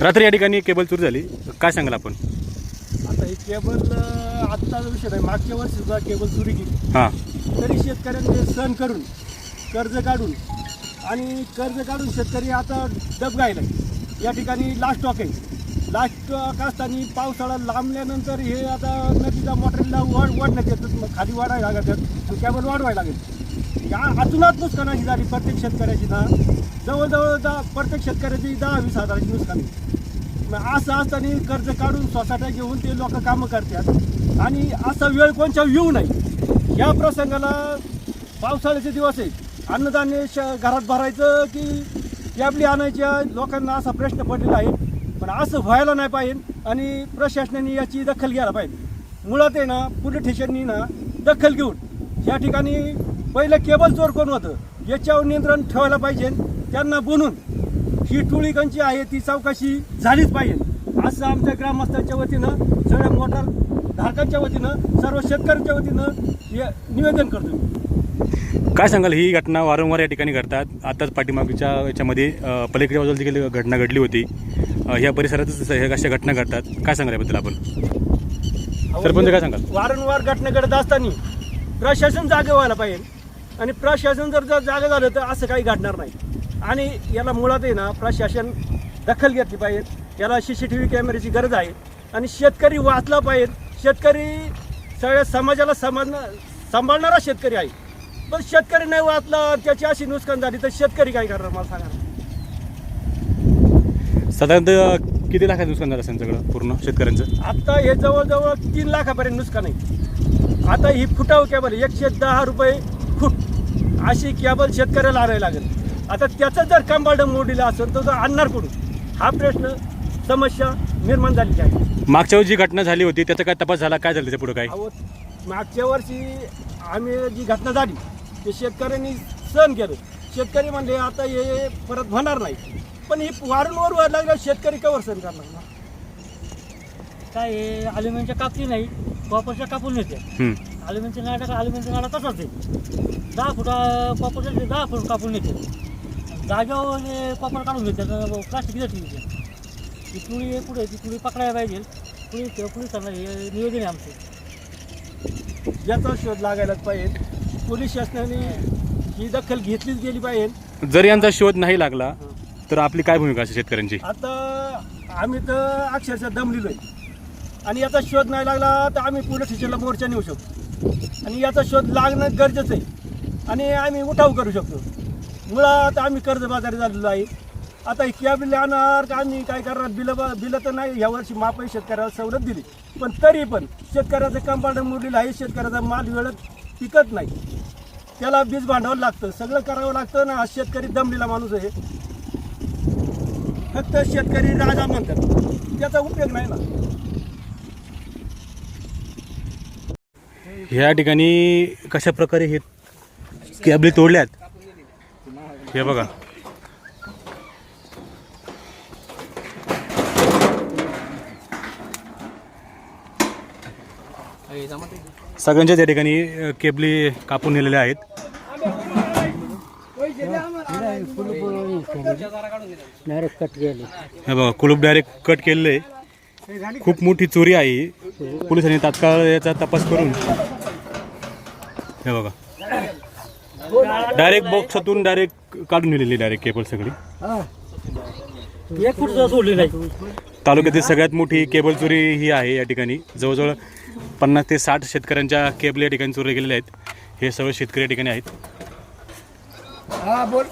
रात्री या ठिकाणी केबल चोरी झाली, काय सांगाल आपण? आता ही केबल आत्ताचा विषय नाही, मागच्या वर्षी सुद्धा केबल चोरी केली. हां, तरी शेतकऱ्यांनी सहन करून कर्ज काढून शेतकरी आता दबगायला या ठिकाणी लास्ट स्टॉक आहे. लास्ट स्टॉक असताना पावसाळा लांबल्यानंतर हे आता नदीचा मोटरला वाढण्यात येतात, मग खाली वाढायला लागतात, केबल वाढवायला लागेल. या अजूनच नुकसान अशी झाली प्रत्येक शेतकऱ्याची ना, जवळजवळ प्रत्येक शेतकऱ्याची 10-20 हजाराची नुकसान. मग असं असताना कर्ज काढून सोसायट्या घेऊन ते लोक कामं करतात आणि असा वेळ कोणच्या येऊ नये. या प्रसंगाला पावसाळ्याचे दिवस आहे, अन्नधान्य घरात भरायचं की कॅबली आणायच्या, लोकांना असा प्रश्न पडलेला आहे. पण असं व्हायला नाही पाहिजे आणि प्रशासनाने याची दखल घ्यायला पाहिजे. मुळात आहे ना, पोलीस स्टेशननी ना दखल घेऊन या ठिकाणी पहिलं केबल चोर कोण होतं याच्यावर नियंत्रण ठेवायला पाहिजे. त्यांना बोलून ही टोळी कंची आहे ती चौकशी झालीच पाहिजे, असं आमच्या ग्रामस्थांच्या वतीनं, सगळ्या मोटार धारकांच्या वतीनं, सर्व शेतकऱ्यांच्या वतीनं निवेदन करतो. काय सांगाल? ही घटना वारंवार या ठिकाणी घडतात. आताच पाठीमागच्या याच्यामध्ये पलीकडे बाजूला देखील घटना घडली होती. या परिसरातच अशा घटना घडतात, काय सांगाल याबद्दल आपण? सरपंच काय सांगाल? वारंवार घटना घडत असताना प्रशासन जागे व्हायला पाहिजे आणि प्रशासन जर जागे झालं तर असं काही घडणार नाही. आणि याला मुळात आहे ना, प्रशासन दखल घेतली पाहिजे. याला CCTV कॅमेऱ्याची गरज आहे आणि शेतकरी वाचला पाहिजे. शेतकरी सगळ्या समाजाला सांभाळणारा शेतकरी आहे, पण शेतकरी नाही वाचला, त्याची अशी नुकसान झाली तर शेतकरी काय करणार मला सांगा. साधारणतः किती लाखाचं नुकसान झालं असेल सगळं पूर्ण शेतकऱ्यांचं? आता हे जवळजवळ 3 लाखापर्यंत नुकसान आहे. आता ही फुटाव केबल 110 रुपये फूट अशी केबल शेतकऱ्याला आणायला लागेल. आता त्याचं जर कंबाल्ड मोडलेलं असेल तर आणणार कुठून, हा प्रश्न समस्या निर्माण झालेली आहे. मागच्या वेळी जी घटना झाली होती त्याचा काय तपास झाला, काय झालं त्याच्या पुढे काय? मागच्या वर्षी आम्ही जी घटना झाली ते शेतकऱ्यांनी सहन केलं. शेतकरी म्हणले आता हे परत होणार नाही, पण ही वारंवार व्हायला लागल्यावर शेतकरी कवर सहन करणार ना. काय अल्युमिनियमच्या कापली नाही, कॉपरच्या कापून नेते. अल्युमिनियमच्या नाडा तसाच आहे, 10 फुटा कॉपरच्या 10 फूट कापून नेते. जागेवर कॉपर काढून घेते, प्लास्टिकच्या ठेवते. ती तुळी पुढे ती तुळी पकडायला पाहिजे. पोलिसांना हे निवेदन आहे आमचं. याचा शोध लागायलाच पाहिजे. पोलीस शासनाने ही दखल घेतलीच गेली पाहिजे. जर यांचा शोध नाही लागला तर आपली काय भूमिका असेल शेतकऱ्यांची? आता आम्ही तर अक्षरशः दमलेलो आहे आणि याचा शोध नाही लागला तर आम्ही पोलीस स्टेशनला मोर्चा नेऊ शकतो आणि याचा शोध लागणं गरजेचं आहे आणि आम्ही उठाव करू शकतो. मुळात आम्ही कर्जबाजारी झालेलो आहे. आता कॅबली आणणार का आम्ही काय करणार? बिलं तर नाही यावर्षी माफ आहे, शेतकऱ्याला सवलत दिली, पण तरी पण शेतकऱ्याचं कंपाऊंड मोडलेलं आहे. शेतकऱ्याचा माल वेळेत पिकत नाही, त्याला बीज भांडवल लागतं, सगळं करावं लागतं ना. हा शेतकरी दमलेला माणूस आहे. फक्त शेतकरी राजा म्हणतात, त्याचा उपयोग नाही ना. ह्या ठिकाणी कशा प्रकारे हे कॅबली तोडल्यात हे बघा. सगळ्यांच्या त्या ठिकाणी केबली कापून नेलेल्या आहेत. हे बघा, कुलूप डायरेक्ट कट केलेलं आहे. खूप मोठी चोरी आहे. पोलिसांनी तात्काळ याचा तपास करून हे बघा डायरेक्ट बॉक्सातून डायरेक्ट काढून नेलेली डायरेक्ट केबल सगळी. 1 फूट सोडली नाही. तालुक्यातील सगळ्यात मोठी केबल चोरी ही आहे. या ठिकाणी जवळजवळ 50 ते 60 शेतकऱ्यांच्या केबल या ठिकाणी चोरी गेलेल्या आहेत. हे सर्व शेतकरी या ठिकाणी आहेत. बोल.